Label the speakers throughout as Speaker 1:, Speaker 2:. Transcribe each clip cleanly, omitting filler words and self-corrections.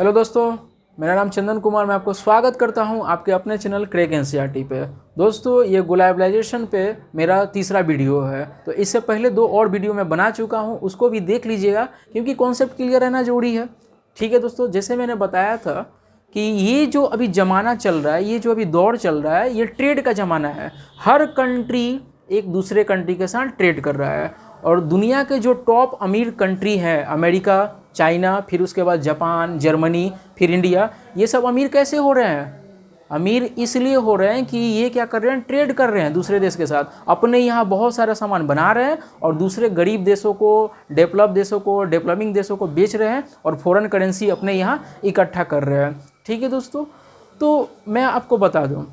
Speaker 1: Hello दोस्तों, मेरा नाम चंदन कुमार। मैं आपको स्वागत करता हूं आपके अपने चैनल क्रैक एनसीईआरटी पे। दोस्तों, ये ग्लोबलाइजेशन पे मेरा तीसरा वीडियो है। तो इससे पहले 2 और वीडियो मैं बना चुका हूं, उसको भी देख लीजिएगा क्योंकि कॉन्सेप्ट क्लियर रहना जरूरी है। ठीक है दोस्तों, जैसे मैंने बताया था कि ये जो अभी ज़माना चल रहा है, ये जो अभी दौर चल रहा है, ये ट्रेड का ज़माना है। हर कंट्री एक दूसरे कंट्री के साथ ट्रेड कर रहा है और दुनिया के जो टॉप अमीर कंट्री हैं, अमेरिका, चाइना, फिर उसके बाद जापान, जर्मनी, फिर इंडिया, ये सब अमीर कैसे हो रहे हैं? अमीर इसलिए हो रहे हैं कि ये क्या कर रहे हैं, ट्रेड कर रहे हैं दूसरे देश के साथ। अपने यहाँ बहुत सारा सामान बना रहे हैं और दूसरे गरीब देशों को, डेवलप देशों को, डेवलपिंग देशों को बेच रहे हैं और फॉरेन करेंसी अपने यहाँ इकट्ठा कर रहे हैं। ठीक है दोस्तों, तो मैं आपको बता दूँ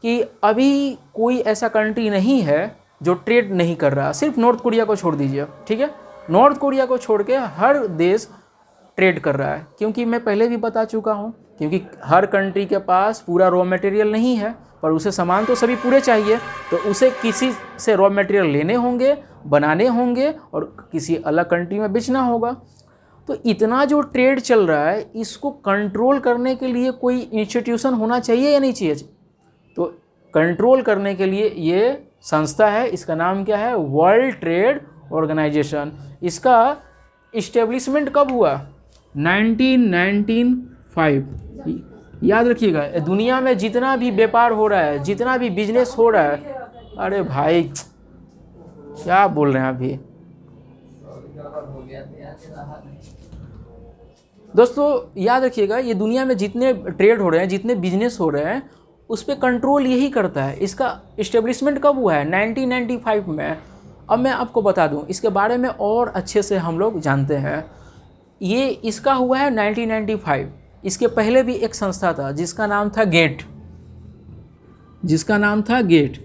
Speaker 1: कि अभी कोई ऐसा कंट्री नहीं है जो ट्रेड नहीं कर रहा। सिर्फ नॉर्थ कोरिया को छोड़ दीजिए। ठीक है, नॉर्थ कोरिया को छोड़ के हर देश ट्रेड कर रहा है, क्योंकि मैं पहले भी बता चुका हूँ, क्योंकि हर कंट्री के पास पूरा रॉ मटेरियल नहीं है, पर उसे सामान तो सभी पूरे चाहिए। तो उसे किसी से रॉ मटेरियल लेने होंगे, बनाने होंगे और किसी अलग कंट्री में बेचना होगा। तो इतना जो ट्रेड चल रहा है, इसको कंट्रोल करने के लिए कोई इंस्टीट्यूशन होना चाहिए या नहीं चाहिए? तो कंट्रोल करने के लिए ये संस्था है, इसका नाम क्या है? World Trade Organization. इसका इस्टेब्लिशमेंट कब हुआ? 1995। याद रखिएगा, दुनिया में जितना भी व्यापार हो रहा है, जितना भी बिजनेस हो रहा है, अरे भाई क्या बोल रहे हैं अभी दोस्तों, याद रखिएगा, ये दुनिया में जितने ट्रेड हो रहे हैं, जितने बिजनेस हो रहे हैं, उस पर कंट्रोल यही करता है। इसका इस्टेब्लिशमेंट कब हुआ है? 1995 में। अब मैं आपको बता दूं, इसके बारे में और अच्छे से हम लोग जानते हैं। ये इसका हुआ है 1995। इसके पहले भी एक संस्था था जिसका नाम था गेट,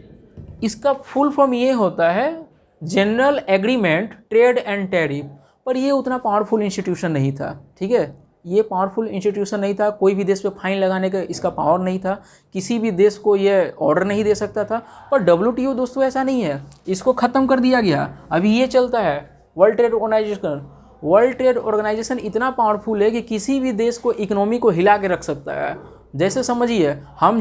Speaker 1: इसका फुल फॉर्म ये होता है general agreement trade and tariff. पर ये उतना पावरफुल इंस्टीट्यूशन नहीं था। ठीक है, ये पावरफुल इंस्टीट्यूशन नहीं था। कोई भी देश पे फाइन लगाने का इसका पावर नहीं था, किसी भी देश को ये ऑर्डर नहीं दे सकता था। पर WTO दोस्तों ऐसा नहीं है, इसको ख़त्म कर दिया गया। अभी ये चलता है World Trade Organization. World Trade Organization इतना पावरफुल है कि किसी भी देश को इकोनॉमी को हिला के रख सकता है। जैसे समझिए, हम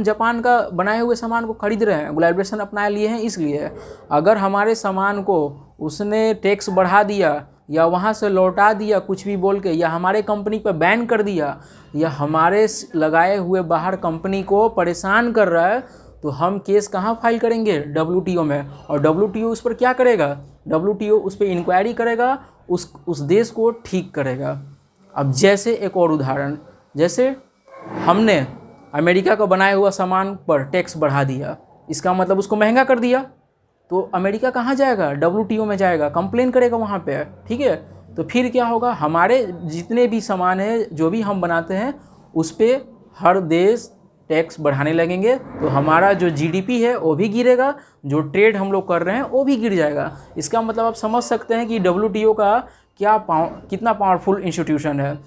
Speaker 1: जापान का बनाए हुए सामान को खरीद रहे हैं, ग्लोबलाइजेशन अपना लिए हैं। इसलिए अगर हमारे सामान को उसने टैक्स बढ़ा दिया या वहाँ से लौटा दिया कुछ भी बोल के, या हमारे कंपनी पर बैन कर दिया, या हमारे लगाए हुए बाहर कंपनी को परेशान कर रहा है, तो हम केस कहाँ फाइल करेंगे? WTO में। और WTO उस पर क्या करेगा? WTO उस पर इंक्वायरी करेगा, उस देश को ठीक करेगा। अब जैसे एक और उदाहरण, जैसे हमने अमेरिका को बनाए हुआ सामान पर टैक्स बढ़ा दिया, इसका मतलब उसको महंगा कर दिया, तो अमेरिका कहाँ जाएगा? WTO में जाएगा, कंप्लेन करेगा वहाँ पे। ठीक है, तो फिर क्या होगा? हमारे जितने भी सामान है, जो भी हम बनाते हैं, उस पर हर देश टैक्स बढ़ाने लगेंगे, तो हमारा जो GDP है वो भी गिरेगा, जो ट्रेड हम लोग कर रहे हैं वो भी गिर जाएगा। इसका मतलब आप समझ सकते हैं कि WTO का कितना पावरफुल इंस्टीट्यूशन है।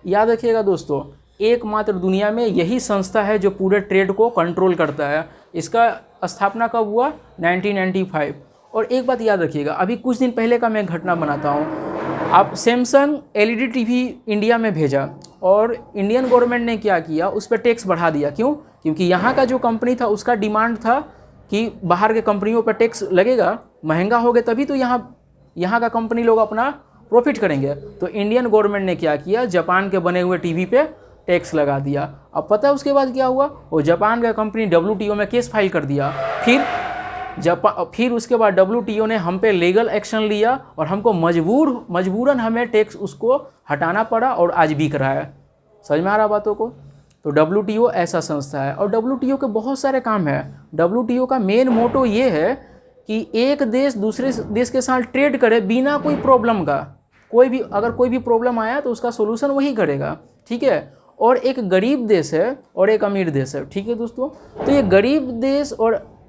Speaker 1: याद रखिएगा दोस्तों, एकमात्र दुनिया में यही संस्था है जो पूरे ट्रेड को कंट्रोल करता है। इसका स्थापना कब हुआ? 1995। और एक बात याद रखिएगा, अभी कुछ दिन पहले का मैं घटना बनाता हूँ। आप सैमसंग LED TV इंडिया में भेजा और इंडियन गवर्नमेंट ने क्या किया? उस पर टैक्स बढ़ा दिया। क्यों? क्योंकि यहाँ का जो कंपनी था उसका डिमांड था कि बाहर के कंपनियों पर टैक्स लगेगा, महंगा होगा, तभी तो यहाँ का कंपनी लोग अपना प्रॉफिट करेंगे। तो इंडियन गवर्नमेंट ने क्या किया? जापान के बने हुए टीवी पे टैक्स लगा दिया। अब पता है उसके बाद क्या हुआ? वो जापान का कंपनी WTO में केस फाइल कर दिया। फिर उसके बाद WTO ने हम पे लीगल एक्शन लिया और हमको मजबूरन हमें टैक्स उसको हटाना पड़ा और आज बिक रहा है। समझ में आ रहा बातों को? तो WTO ऐसा संस्था है और WTO के बहुत सारे काम है। WTO का मेन मोटो ये है कि एक देश दूसरे देश के साथ ट्रेड करे बिना कोई प्रॉब्लम का। अगर कोई भी प्रॉब्लम आया तो उसका सोल्यूशन वही करेगा। ठीक है, और एक गरीब देश है और एक अमीर देश है। ठीक है दोस्तों, तो ये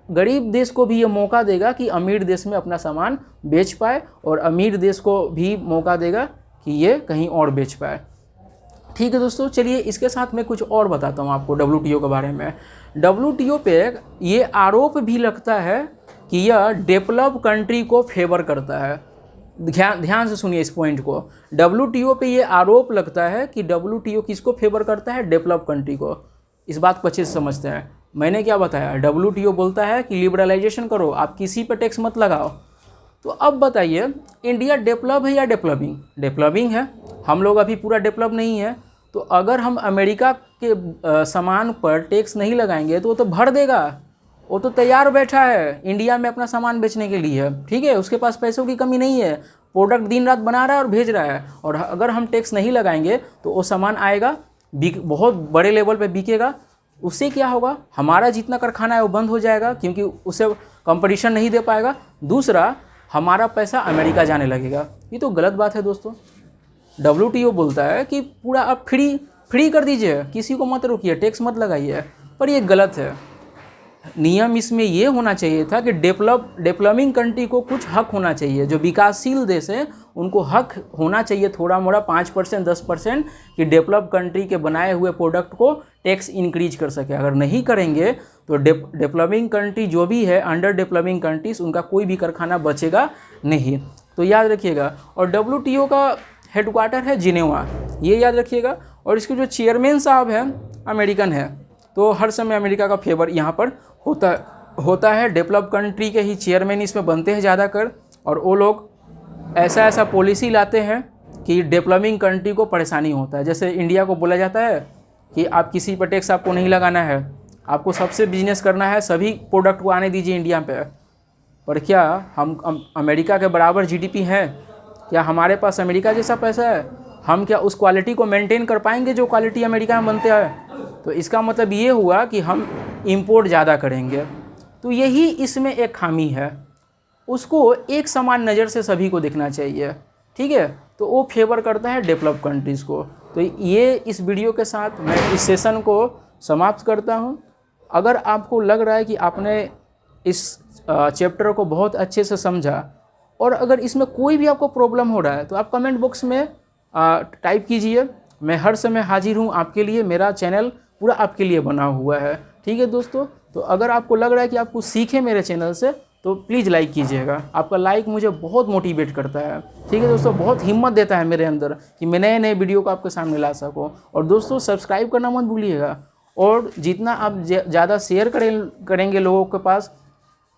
Speaker 1: गरीब देश को भी ये मौका देगा कि अमीर देश में अपना सामान बेच पाए और अमीर देश को भी मौका देगा कि ये कहीं और बेच पाए। ठीक है दोस्तों, चलिए इसके साथ मैं कुछ और बताता हूँ आपको WTO के बारे में। WTO पे ये आरोप भी लगता है कि यह डेवलप कंट्री को फेवर करता है। ध्यान से सुनिए इस पॉइंट को। WTO पे ये आरोप लगता है कि WTO किसको फेवर करता है, डेवलप कंट्री को। इस बात को अच्छे से समझते हैं। मैंने क्या बताया, WTO बोलता है कि लिबरलाइजेशन करो, आप किसी पे टैक्स मत लगाओ। तो अब बताइए, इंडिया डेवलप है या डेवलपिंग? डेवलपिंग है, हम लोग अभी पूरा डेवलप नहीं है। तो अगर हम अमेरिका के सामान पर टैक्स नहीं लगाएंगे तो वो तो भर देगा, वो तो तैयार बैठा है इंडिया में अपना सामान बेचने के लिए, ठीक है। उसके पास पैसों की कमी नहीं है, प्रोडक्ट दिन रात बना रहा है और भेज रहा है। और अगर हम टैक्स नहीं लगाएंगे तो वो सामान आएगा, बहुत बड़े लेवल पे बिकेगा। उससे क्या होगा, हमारा जितना कारखाना है वो बंद हो जाएगा, क्योंकि उसे कंपटीशन नहीं दे पाएगा। दूसरा, हमारा पैसा अमेरिका जाने लगेगा। ये तो गलत बात है दोस्तों। WTO बोलता है कि पूरा आप फ्री कर दीजिए, किसी को मत रोकिए, टैक्स मत लगाइए, पर ये गलत है। नियम इसमें ये होना चाहिए था कि डेवलपिंग कंट्री को कुछ हक होना चाहिए। जो विकासशील देश है उनको हक होना चाहिए थोड़ा मोड़ा 5% 10% कि डेवलप कंट्री के बनाए हुए प्रोडक्ट को टैक्स इंक्रीज कर सके। अगर नहीं करेंगे तो डेवलपिंग कंट्री जो भी है, अंडर डेवलपिंग कंट्रीज, उनका कोई भी कारखाना बचेगा नहीं। तो याद रखिएगा। और WTO का हेडक्वार्टर है जिनेवा, ये याद रखिएगा। और इसके जो चेयरमैन साहब हैं अमेरिकन है, तो हर समय अमेरिका का फेवर यहाँ पर होता है। डेवलप कंट्री के ही चेयरमैन इसमें बनते हैं ज़्यादातर। और वो लोग ऐसा पॉलिसी लाते हैं कि डेवलपिंग कंट्री को परेशानी होता है। जैसे इंडिया को बोला जाता है कि आप किसी पर टैक्स आपको नहीं लगाना है, आपको सबसे बिजनेस करना है, सभी प्रोडक्ट को आने दीजिए इंडिया पे। पर क्या हम अमेरिका के बराबर GDP हैं? क्या हमारे पास अमेरिका जैसा पैसा है? हम क्या उस क्वालिटी को मेंटेन कर पाएंगे जो क्वालिटी अमेरिका में बनते हैं? तो इसका मतलब ये हुआ कि हम इंपोर्ट ज़्यादा करेंगे। तो यही इसमें एक खामी है, उसको एक समान नज़र से सभी को देखना चाहिए, ठीक है। तो वो फेवर करता है डेवलप कंट्रीज़ को। तो ये इस वीडियो के साथ मैं इस सेशन को समाप्त करता हूँ। अगर आपको लग रहा है कि आपने इस चैप्टर को बहुत अच्छे से समझा और अगर इसमें कोई भी आपको प्रॉब्लम हो रहा है तो आप कमेंट बॉक्स में टाइप कीजिए। मैं हर समय हाजिर हूँ आपके लिए, मेरा चैनल पूरा आपके लिए बना हुआ है, ठीक है दोस्तों। तो अगर आपको लग रहा है कि आप कुछ सीखें मेरे चैनल से तो प्लीज़ लाइक कीजिएगा। आपका लाइक मुझे बहुत मोटिवेट करता है, ठीक है दोस्तों, बहुत हिम्मत देता है मेरे अंदर कि मैं नए नए वीडियो को आपके सामने ला सकूँ। और दोस्तों सब्सक्राइब करना मत भूलिएगा। और जितना आप ज़्यादा शेयर करेंगे लोगों के पास,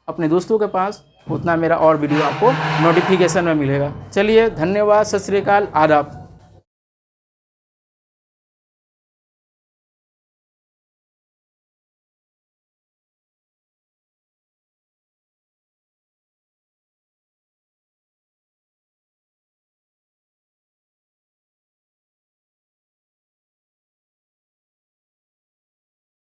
Speaker 1: अपने दोस्तों के पास, उतना मेरा और वीडियो आपको नोटिफिकेशन में मिलेगा। चलिए, धन्यवाद, सत श्री अकाल, आदाब।